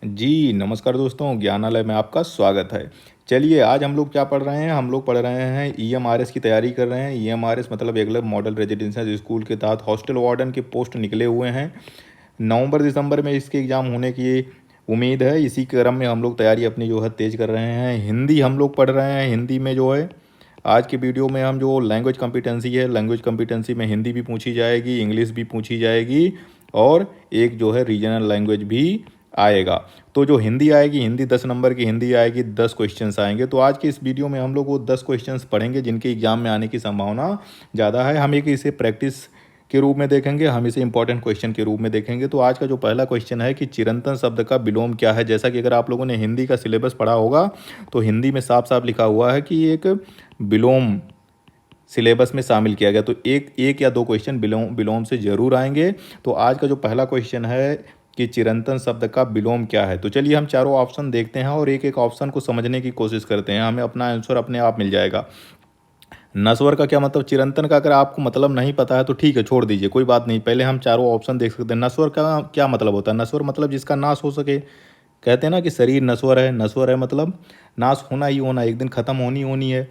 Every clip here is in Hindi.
जी, नमस्कार दोस्तों, ज्ञानालय में आपका स्वागत है। चलिए आज हम लोग क्या पढ़ रहे हैं, हम लोग पढ़ रहे हैं ईएमआरएस की तैयारी कर रहे हैं। ईएमआरएस मतलब एकलव्य मॉडल रेजिडेंशियल स्कूल के तहत हॉस्टल वार्डन के पोस्ट निकले हुए हैं। नवंबर-दिसंबर में इसके एग्ज़ाम होने की उम्मीद है। इसी क्रम में हम लोग तैयारी अपनी जो है तेज़ कर रहे हैं। हिंदी हम लोग पढ़ रहे हैं। हिंदी में जो है आज की वीडियो में हम जो लैंग्वेज कॉम्पिटेंसी है, लैंग्वेज कॉम्पिटेंसी में हिंदी भी पूछी जाएगी, इंग्लिश भी पूछी जाएगी और एक जो है रीजनल लैंग्वेज भी आएगा। तो जो हिंदी आएगी, हिंदी 10 नंबर की हिंदी आएगी, 10 क्वेश्चंस आएंगे। तो आज की इस वीडियो में हम लोग वो 10 क्वेश्चंस पढ़ेंगे जिनके एग्जाम में आने की संभावना ज़्यादा है। हम एक इसे प्रैक्टिस के रूप में देखेंगे, हम इसे इंपॉर्टेंट क्वेश्चन के रूप में देखेंगे। तो आज का जो पहला क्वेश्चन है कि चिरंतन शब्द का विलोम क्या है। जैसा कि अगर आप लोगों ने हिंदी का सिलेबस पढ़ा होगा तो हिंदी में साफ साफ लिखा हुआ है कि एक विलोम सिलेबस में शामिल किया गया। तो एक एक या दो क्वेश्चन विलोम विलोम से जरूर आएंगे। तो आज का जो पहला क्वेश्चन है कि चिरंतन शब्द का विलोम क्या है। तो चलिए हम चारों ऑप्शन देखते हैं और एक एक ऑप्शन को समझने की कोशिश करते हैं, हमें अपना आंसर अपने आप मिल जाएगा। नस्वर का क्या मतलब, चिरंतन का अगर आपको मतलब नहीं पता है तो ठीक है, छोड़ दीजिए, कोई बात नहीं। पहले हम चारों ऑप्शन देख सकते हैं। नस्वर का क्या मतलब होता है। नस्वर मतलब जिसका नाश हो सके। कहते हैं ना कि शरीर नश्वर है। नश्वर है मतलब नाश होना ही होना, एक दिन ख़त्म होनी होनी है।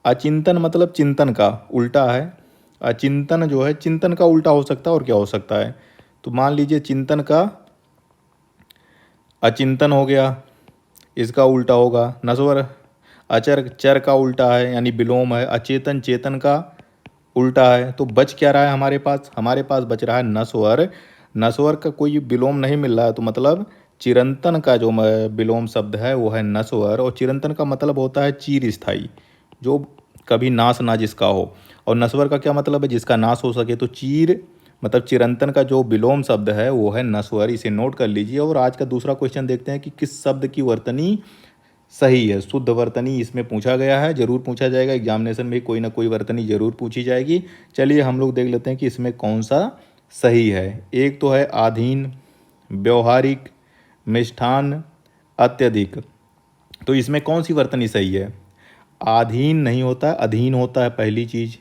अचिंतन मतलब चिंतन का उल्टा है। अचिंतन जो है चिंतन का उल्टा हो सकता है, और क्या हो सकता है। तो मान लीजिए चिंतन का अचिंतन हो गया, इसका उल्टा होगा नश्वर। अचर चर का उल्टा है यानी विलोम है। अचेतन चेतन का उल्टा है। तो बच क्या रहा है हमारे पास बच रहा है नश्वर। नश्वर का कोई विलोम नहीं मिल रहा है, तो मतलब चिरंतन का जो विलोम शब्द है वो है नश्वर। और चिरंतन का मतलब होता है चिर स्थायी, जो कभी नाश ना जिसका हो। और नश्वर का क्या मतलब है, जिसका नाश हो सके। तो चीर मतलब चिरंतन का जो विलोम शब्द है वो है नश्वर, इसे नोट कर लीजिए। और आज का दूसरा क्वेश्चन देखते हैं कि किस शब्द की वर्तनी सही है। शुद्ध वर्तनी इसमें पूछा गया है, जरूर पूछा जाएगा एग्जामिनेशन में, कोई ना कोई वर्तनी जरूर पूछी जाएगी। चलिए हम लोग देख लेते हैं कि इसमें कौन सा सही है। एक तो है आधीन, व्यवहारिक, मिष्ठान, अत्यधिक। तो इसमें कौन सी वर्तनी सही है। आधीन नहीं होता, अधीन होता है पहली चीज।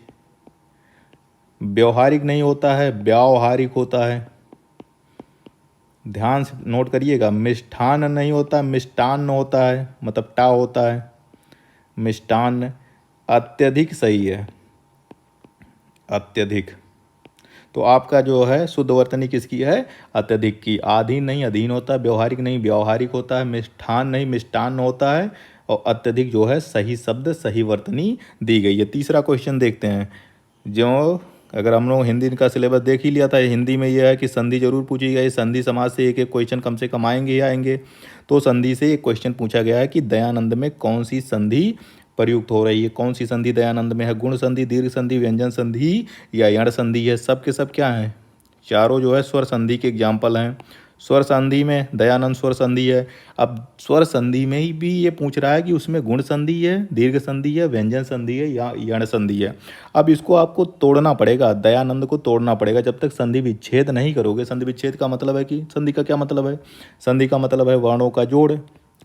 व्यवहारिक नहीं होता है, व्यावहारिक होता है। ध्यान से नोट करिएगा। मिष्ठान नहीं होता, मिष्टान्न होता है, मतलब टा होता है मिष्टान्न। अत्यधिक सही है, अत्यधिक। तो आपका जो है शुद्ध वर्तनी किसकी है, अत्यधिक की। आधीन नहीं अधीन होता है, व्यवहारिक नहीं व्यावहारिक होता है, मिष्ठान नहीं मिष्टान्न होता है, और अत्यधिक जो है सही शब्द सही वर्तनी दी गई है। तीसरा क्वेश्चन देखते हैं। जो अगर हम लोग हिंदी का सिलेबस देख ही लिया था, हिंदी में यह है कि संधि जरूर पूछी गई। संधि समाज से एक एक क्वेश्चन कम से कम आएंगे ही आएंगे। तो संधि से एक क्वेश्चन पूछा गया है कि दयानंद में कौन सी संधि प्रयुक्त हो रही है। कौन सी संधि दयानंद में है, गुण संधि, दीर्घ संधि, व्यंजन संधि या यण संधि है। सब के सब क्या हैं, चारों जो है स्वर संधि के एग्जाम्पल हैं। स्वर संधि में दयानंद स्वर संधि है। अब स्वर संधि में ही भी ये पूछ रहा है कि उसमें गुण संधि है, दीर्घ संधि है, व्यंजन संधि है या यण संधि है। अब इसको आपको तोड़ना पड़ेगा, दयानंद को तोड़ना पड़ेगा। जब तक संधि विच्छेद नहीं करोगे, संधि विच्छेद का मतलब है कि संधि का क्या मतलब है, संधि का मतलब है वर्णों का जोड़।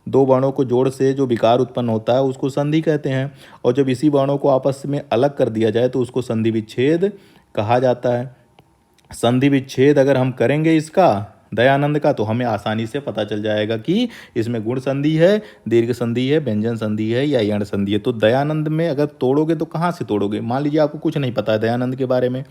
दो वर्णों को जोड़ से जो विकार उत्पन्न होता है उसको संधि कहते हैं। और जब इसी वर्णों को आपस में अलग कर दिया जाए तो उसको संधि विच्छेद कहा जाता है। संधि विच्छेद अगर हम करेंगे इसका दयानंद का, तो हमें आसानी से पता चल जाएगा कि इसमें गुण संधि है, दीर्घ संधि है, व्यंजन संधि है या यण संधि है। तो दयानंद में अगर तोड़ोगे तो कहाँ से तोड़ोगे। मान लीजिए आपको कुछ नहीं पता है दयानंद के बारे में,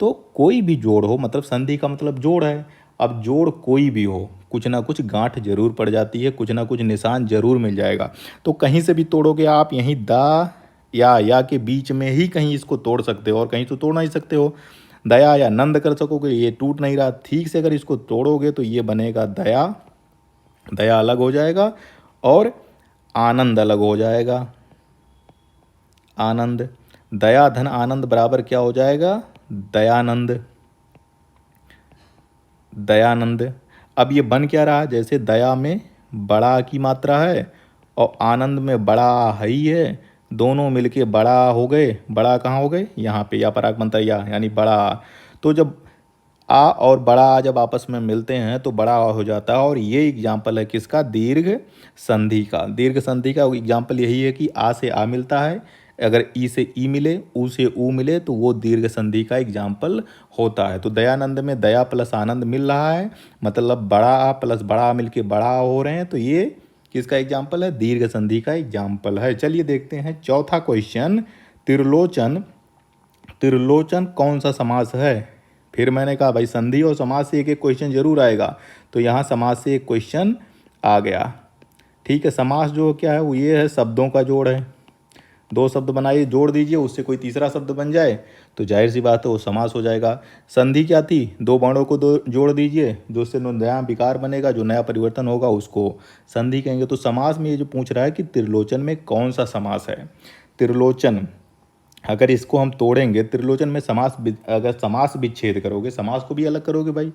तो कोई भी जोड़ हो, मतलब संधि का मतलब जोड़ है। अब जोड़ कोई भी हो, कुछ ना कुछ गांठ जरूर पड़ जाती है, कुछ ना कुछ निशान जरूर मिल जाएगा। तो कहीं से भी तोड़ोगे आप, यहीं दा या के बीच में ही कहीं इसको तोड़ सकते हो, और कहीं तो तोड़ नहीं सकते हो। दया या नंद कर सकोगे, ये टूट नहीं रहा ठीक से। अगर इसको तोड़ोगे तो ये बनेगा दया, दया अलग हो जाएगा, और आनंद अलग हो जाएगा। आनंद, दया धन आनंद बराबर क्या हो जाएगा, दयानंद। दयानंद। अब ये बन क्या रहा, जैसे दया में बड़ा की मात्रा है और आनंद में बड़ा है ही है, दोनों मिलके बड़ा हो गए। बड़ा कहाँ हो गए, यहाँ पे या पराग बनता है या, यानी बड़ा। तो जब आ और बड़ा आ जब आपस में मिलते हैं तो बड़ा हो जाता है। और ये एग्जाम्पल है किसका, दीर्घ संधि का। दीर्घ संधि का एग्जाम्पल यही है कि आ से आ मिलता है, अगर ई से ई मिले, ऊ से ऊ मिले तो वो दीर्घ संधि का एग्जाम्पल होता है। तो दयानंद में दया प्लस आनंद मिल रहा है, मतलब बड़ा आ प्लस बड़ा आ मिलके बड़ा हो रहे हैं, तो ये किसका एग्जाम्पल है? दीर्घ संधि का एग्जाम्पल है। चलिए देखते हैं चौथा क्वेश्चन। त्रिलोचन, त्रिलोचन कौन सा समास है? फिर मैंने कहा भाई संधि और समास से एक एक क्वेश्चन जरूर आएगा, तो यहाँ समास से एक क्वेश्चन आ गया। ठीक है, समास जो क्या है वो ये है, शब्दों का जोड़ है। दो शब्द बनाइए, जोड़ दीजिए, उससे कोई तीसरा शब्द बन जाए तो जाहिर सी बात है वो समास हो जाएगा। संधि क्या थी? दो वर्णों को दो जोड़ दीजिए, जो उससे नया विकार बनेगा, जो नया परिवर्तन होगा उसको संधि कहेंगे। तो समास में ये जो पूछ रहा है कि त्रिलोचन में कौन सा समास है? त्रिलोचन, अगर इसको हम तोड़ेंगे, त्रिलोचन में समास, अगर समास विच्छेद करोगे, समास को भी अलग करोगे भाई।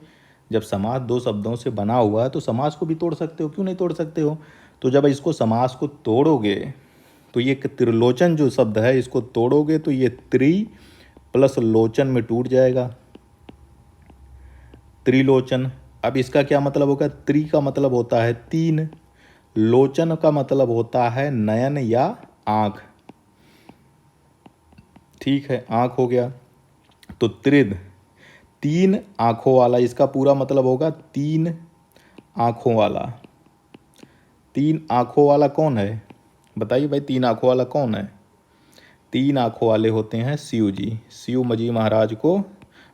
जब समास दो शब्दों से बना हुआ है तो समास को भी तोड़ सकते हो, क्यों नहीं तोड़ सकते हो? तो जब इसको समास को तोड़ोगे तो ये त्रिलोचन जो शब्द है इसको तोड़ोगे तो ये त्रि प्लस लोचन में टूट जाएगा, त्रिलोचन। अब इसका क्या मतलब होगा? त्रि का मतलब होता है तीन, लोचन का मतलब होता है नयन या आँख। ठीक है, आँख हो गया। तो त्रिद, तीन आँखों वाला, इसका पूरा मतलब होगा तीन आँखों वाला। तीन आँखों वाला कौन है? बताइए भाई, तीन आँखों वाला कौन है? तीन आँखों वाले होते हैं शिव जी। शिव जी महाराज को,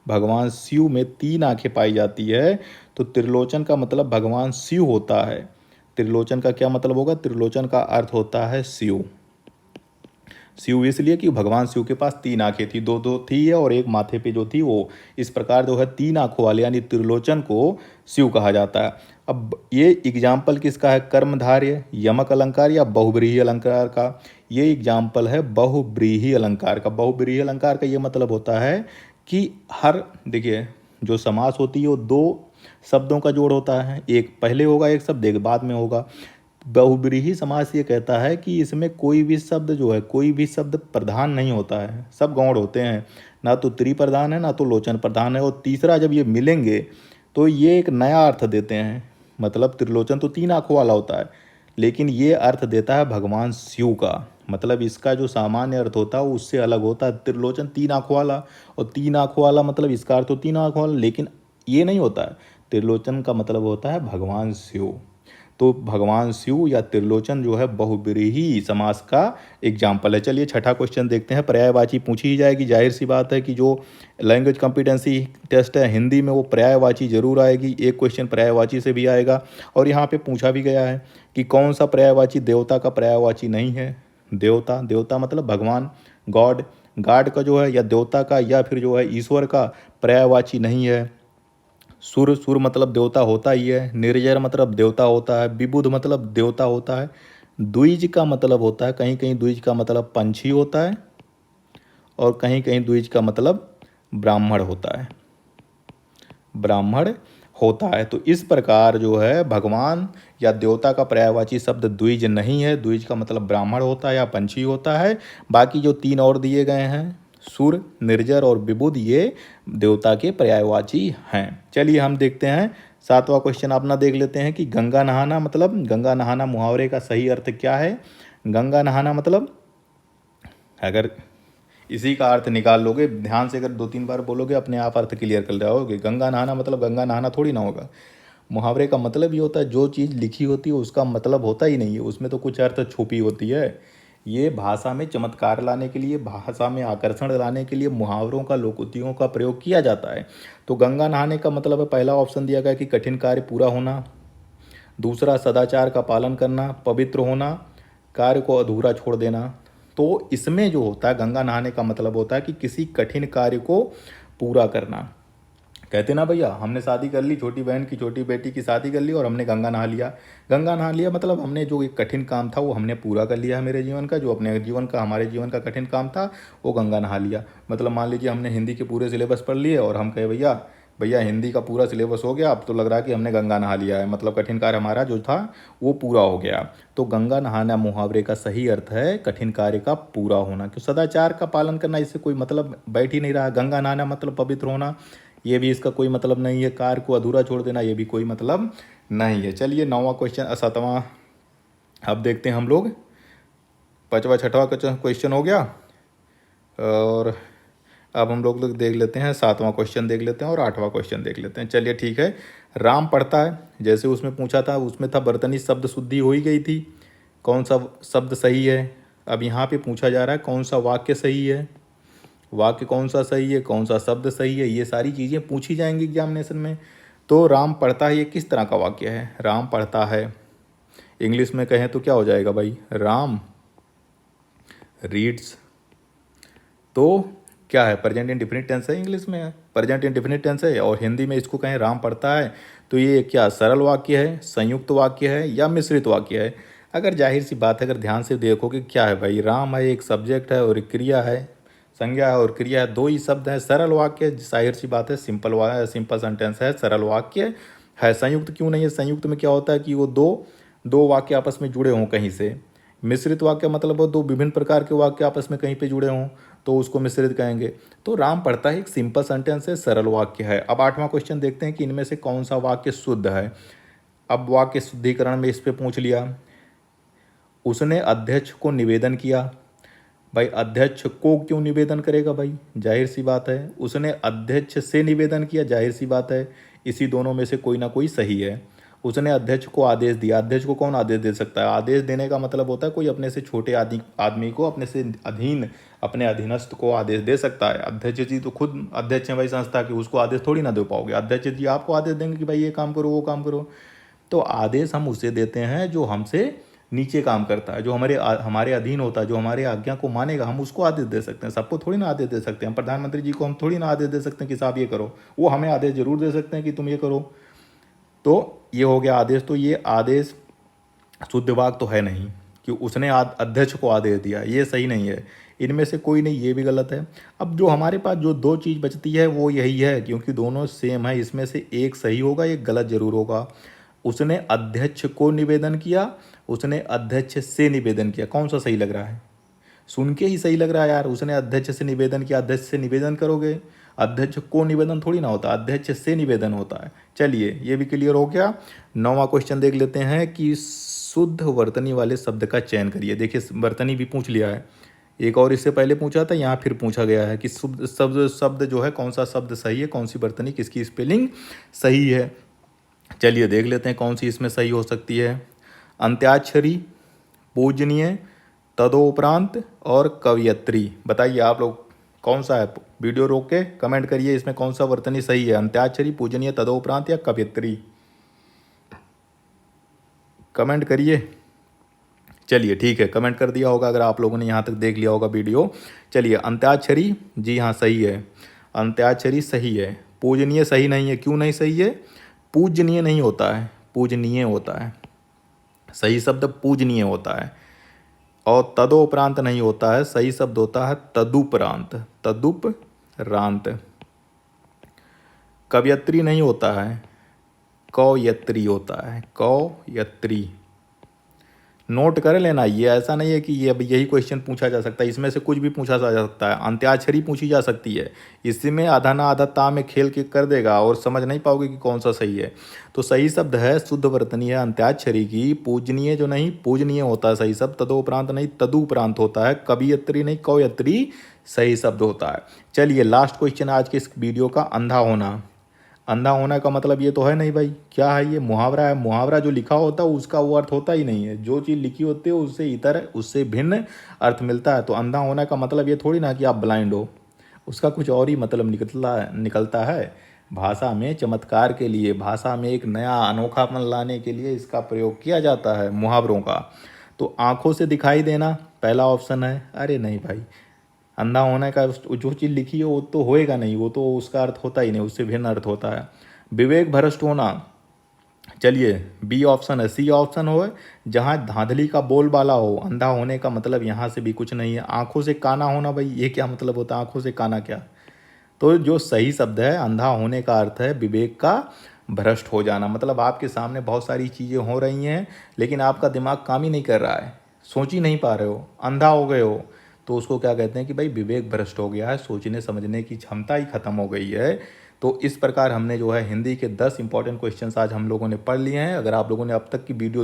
भगवान शिव में तीन आँखें पाई जाती है, तो त्रिलोचन का मतलब भगवान शिव होता है। त्रिलोचन का क्या मतलब होगा? त्रिलोचन का अर्थ होता है शिव। शिव इसलिए कि भगवान शिव के पास तीन आंखें थी, दो दो थी और एक माथे पे जो थी वो। इस प्रकार जो है तीन आंखों वाले यानी त्रिलोचन को शिव कहा जाता है। अब ये एग्जाम्पल किसका है? कर्मधारय, यमक अलंकार या बहुव्रीहि अलंकार का? ये एग्जाम्पल है बहुव्रीहि अलंकार का। बहुव्रीहि अलंकार का ये मतलब होता है कि हर, देखिए जो समास होती है वो दो शब्दों का जोड़ होता है, एक पहले होगा एक शब्द, एक बाद में होगा। बहुब्रीहि समास ये कहता है कि इसमें कोई भी शब्द जो है, कोई भी शब्द प्रधान नहीं होता है, सब गौण होते हैं। ना तो त्रि प्रधान है, ना तो लोचन प्रधान है, और तीसरा जब ये मिलेंगे तो ये एक नया अर्थ देते हैं। मतलब त्रिलोचन तो तीन आंखों वाला होता है, लेकिन ये अर्थ देता है भगवान शिव का। मतलब इसका जो सामान्य अर्थ होता है उससे अलग होता है। त्रिलोचन तीन आंखों वाला, और तीन आंखों वाला मतलब इसका अर्थ तो तीन आंखों वाला, लेकिन ये नहीं होता है। त्रिलोचन का मतलब होता है भगवान शिव। तो भगवान शिव या त्रिलोचन जो है बहुब्रीहि समास का एग्जाम्पल है। चलिए छठा क्वेश्चन देखते हैं। पर्यायवाची पूछी ही जाएगी, जाहिर सी बात है कि जो लैंग्वेज कॉम्पिटेंसी टेस्ट है हिंदी में वो पर्यायवाची जरूर आएगी। एक क्वेश्चन पर्यायवाची से भी आएगा, और यहाँ पे पूछा भी गया है कि कौन सा पर्यायवाची देवता का पर्यायवाची नहीं है। देवता, देवता मतलब भगवान, गॉड, गॉड का जो है या देवता का या फिर जो है ईश्वर का पर्यायवाची नहीं है। सुर, सुर मतलब देवता होता ही है। निर्जर मतलब देवता होता है। विबुध मतलब देवता होता है। द्विज का मतलब होता है, कहीं कहीं द्विज का मतलब पंछी होता है, और कहीं कहीं द्विज का मतलब ब्राह्मण होता है, ब्राह्मण होता है। तो इस प्रकार जो है भगवान या देवता का पर्यायवाची शब्द द्विज नहीं है। द्विज का मतलब ब्राह्मण होता है या पंछी होता है। बाकी जो तीन और दिए गए हैं, सुर, निर्जर और विबुध, ये देवता के पर्यायवाची हैं। चलिए हम देखते हैं सातवां क्वेश्चन अपना देख लेते हैं कि गंगा नहाना मतलब, गंगा नहाना मुहावरे का सही अर्थ क्या है? गंगा नहाना मतलब, अगर इसी का अर्थ निकाल लोगे, ध्यान से अगर दो तीन बार बोलोगे अपने आप अर्थ क्लियर कर जाओगे। गंगा नहाना मतलब गंगा नहाना थोड़ी ना होगा। मुहावरे का मतलब ये होता है जो चीज़ लिखी होती है उसका मतलब होता ही नहीं है, उसमें तो कुछ अर्थ छुपी होती है। ये भाषा में चमत्कार लाने के लिए, भाषा में आकर्षण लाने के लिए मुहावरों का, लोकोक्तियों का प्रयोग किया जाता है। तो गंगा नहाने का मतलब है, पहला ऑप्शन दिया गया कि कठिन कार्य पूरा होना, दूसरा सदाचार का पालन करना, पवित्र होना, कार्य को अधूरा छोड़ देना। तो इसमें जो होता है गंगा नहाने का मतलब होता है कि किसी कठिन कार्य को पूरा करना। कहते ना भैया, हमने शादी कर ली, छोटी बहन की छोटी बेटी की शादी कर ली और हमने गंगा नहा लिया। गंगा नहा लिया मतलब हमने जो एक कठिन काम था वो हमने पूरा कर लिया है मेरे जीवन का, जो अपने जीवन का, हमारे जीवन का कठिन काम था वो गंगा नहा लिया। मतलब मान लीजिए हमने हिंदी के पूरे सिलेबस पढ़ लिए और हम कहे भैया भैया हिंदी का पूरा सिलेबस हो गया, अब तो लग रहा है कि हमने गंगा नहा लिया है, मतलब कठिन कार्य हमारा जो था वो पूरा हो गया। तो गंगा नहाना मुहावरे का सही अर्थ है कठिन कार्य का पूरा होना। क्यों? सदाचार का पालन करना, इससे कोई मतलब बैठ ही नहीं रहा। गंगा नहाना मतलब पवित्र होना, ये भी इसका कोई मतलब नहीं है। कार्य को अधूरा छोड़ देना, ये भी कोई मतलब नहीं है। चलिए नौवां क्वेश्चन, सातवां अब देखते हैं हम लोग। पाँचवा छठवां क्वेश्चन हो गया। और अब हम लोग देख लेते हैं 7वां क्वेश्चन देख लेते हैं और 8वां क्वेश्चन देख लेते हैं। चलिए ठीक है। राम पढ़ता है, जैसे उसमें पूछा था उसमें था बर्तनी शब्द शुद्धि हो ही गई थी, कौन सा शब्द सही है। अब यहाँ पे पूछा जा रहा है कौन सा वाक्य सही है, वाक्य कौन सा सही है, कौन सा शब्द सही है, ये सारी चीज़ें पूछी जाएंगी एग्जामिनेशन में। तो राम पढ़ता है ये किस तरह का वाक्य है, राम पढ़ता है, इंग्लिश में कहें तो क्या हो जाएगा भाई, राम रीड्स। तो क्या है, प्रेजेंट इंडेफिनिट टेंस है, इंग्लिश में है प्रेजेंट इंडेफिनिट टेंस है, और हिंदी में इसको कहें राम पढ़ता है, तो ये क्या सरल वाक्य है, संयुक्त वाक्य है या मिश्रित वाक्य है। अगर जाहिर सी बात है, अगर ध्यान से देखो कि क्या है भाई, राम है एक सब्जेक्ट है और एक क्रिया है, संज्ञा है और क्रिया है, दो ही शब्द है, सरल वाक्य है, जाहिर सी बात है, सिंपल सेंटेंस है, सरल वाक्य है। संयुक्त क्यों नहीं है, संयुक्त में क्या होता है कि वो दो दो वाक्य आपस में जुड़े हों कहीं से। मिश्रित वाक्य मतलब वो दो विभिन्न प्रकार के वाक्य आपस में कहीं पे जुड़े हों तो उसको मिश्रित कहेंगे। तो राम पढ़ता है एक सिंपल सेंटेंस है, सरल वाक्य है। अब 8वां क्वेश्चन देखते हैं कि इनमें से कौन सा वाक्य शुद्ध है। अब वाक्य शुद्धिकरण में इस पे पूछ लिया, उसने अध्यक्ष को निवेदन किया। भाई अध्यक्ष को क्यों निवेदन करेगा भाई, जाहिर सी बात है। उसने अध्यक्ष से निवेदन किया, जाहिर सी बात है। इसी दोनों में से कोई ना कोई सही है। उसने अध्यक्ष को आदेश दिया, अध्यक्ष को कौन आदेश दे सकता है, आदेश देने का मतलब होता है कोई अपने से छोटे आदमी को, अपने से अधीन, अपने अधीनस्थ को आदेश दे सकता है। अध्यक्ष जी तो खुद अध्यक्ष हैं भाई संस्था के, उसको आदेश थोड़ी ना दे पाओगे। अध्यक्ष जी आपको आदेश देंगे कि भाई ये काम करो वो काम करो। तो आदेश हम उसे देते हैं जो हमसे नीचे काम करता है, जो हमारे अधीन होता है, जो हमारे आज्ञा को मानेगा, हम उसको आदेश दे सकते हैं। सबको थोड़ी ना आदेश दे सकते हैं। प्रधानमंत्री जी को हम थोड़ी ना आदेश दे सकते हैं कि साहब ये करो, वो हमें आदेश जरूर दे सकते हैं कि तुम ये करो। तो ये हो गया आदेश। तो ये आदेश शुद्ध वाक्य तो है नहीं कि उसने अध्यक्ष को आदेश दिया, ये सही नहीं है। इनमें से कोई नहीं, ये भी गलत है। अब जो हमारे पास जो दो चीज़ बचती है वो यही है, क्योंकि दोनों सेम है, इसमें से एक सही होगा एक गलत जरूर होगा। उसने अध्यक्ष को निवेदन किया, उसने अध्यक्ष से निवेदन किया, कौन सा सही लग रहा है, सुन के ही सही लग रहा है यार। उसने अध्यक्ष से निवेदन किया, अध्यक्ष से निवेदन करोगे, अध्यक्ष को निवेदन थोड़ी ना होता, अध्यक्ष से निवेदन होता है। चलिए ये भी क्लियर हो गया। 9वां क्वेश्चन देख लेते हैं कि शुद्ध वर्तनी वाले शब्द का चयन करिए। देखिए वर्तनी भी पूछ लिया है, एक और इससे पहले पूछा था, यहाँ फिर पूछा गया है कि शुद्ध शब्द जो है कौन सा शब्द सही है, कौन सी वर्तनी किसकी स्पेलिंग सही है। चलिए देख लेते हैं कौन सी इसमें सही हो सकती है। अंत्याक्षरी, पूजनीय, तदोपरांत और कवयत्री। बताइए आप लोग कौन सा है, वीडियो रोक के कमेंट करिए इसमें कौन सा वर्तनी सही है, अंत्याक्षरी, पूजनीय, तदोपरांत या कवयत्री, कमेंट करिए। चलिए ठीक है, कमेंट कर दिया होगा अगर आप लोगों ने यहाँ तक देख लिया होगा वीडियो। चलिए अंत्याक्षरी जी हाँ सही है, अंत्याक्षरी सही है। पूजनीय सही नहीं है, क्यों नहीं सही है, पूजनीय नहीं होता है, पूजनीय होता है, सही शब्द पूजनीय होता है। और तदोपरांत नहीं होता है, सही शब्द होता है तदुपरांत, तदुपरांत। कवयत्री नहीं होता है, कौयत्री होता है, कौयत्री। नोट कर लेना, ये ऐसा नहीं है कि ये अब यही क्वेश्चन पूछा जा सकता है, इसमें से कुछ भी पूछा जा सकता है। अंत्याक्षरी पूछी जा सकती है, इसमें आधा ना आधा ता में खेल के कर देगा और समझ नहीं पाओगे कि कौन सा सही है। तो सही शब्द है शुद्ध वर्तनी है अंत्याक्षरी की। पूजनीय जो नहीं, पूजनीय होता है सही शब्द, तदोपरांत नहीं तदुपरांत होता है, कवियत्री नहीं कौयत्री सही शब्द होता है। चलिए लास्ट क्वेश्चन आज के इस वीडियो का, अंधा होना। अंधा होना का मतलब ये तो है नहीं भाई, क्या है ये, मुहावरा है। मुहावरा जो लिखा होता है उसका वो अर्थ होता ही नहीं है, जो चीज़ लिखी होती है उससे इतर उससे भिन्न अर्थ मिलता है। तो अंधा होना का मतलब ये थोड़ी ना कि आप ब्लाइंड हो, उसका कुछ और ही मतलब निकलता है। भाषा में चमत्कार के लिए, भाषा में एक नया अनोखापन लाने के लिए इसका प्रयोग किया जाता है मुहावरों का। तो आँखों से दिखाई देना पहला ऑप्शन है, अरे नहीं भाई, अंधा होने का जो चीज़ लिखी है वो तो होएगा नहीं, वो तो उसका अर्थ होता ही नहीं, उससे भिन्न अर्थ होता है। विवेक भ्रष्ट होना, चलिए बी ऑप्शन है। सी ऑप्शन हो जहाँ धांधली का बोलबाला हो, अंधा होने का मतलब यहाँ से भी कुछ नहीं है। आंखों से काना होना, भाई ये क्या मतलब होता है, आंखों से काना क्या। तो जो सही शब्द है अंधा होने का अर्थ है विवेक का भ्रष्ट हो जाना, मतलब आपके सामने बहुत सारी चीज़ें हो रही हैं लेकिन आपका दिमाग काम ही नहीं कर रहा है, सोच ही नहीं पा रहे हो, अंधा हो गए हो। तो उसको क्या कहते हैं कि भाई विवेक भ्रष्ट हो गया है, सोचने समझने की क्षमता ही खत्म हो गई है। तो इस प्रकार हमने जो है हिंदी के 10 इंपॉर्टेंट क्वेश्चंस आज हम लोगों ने पढ़ लिए हैं। अगर आप लोगों ने अब तक की वीडियो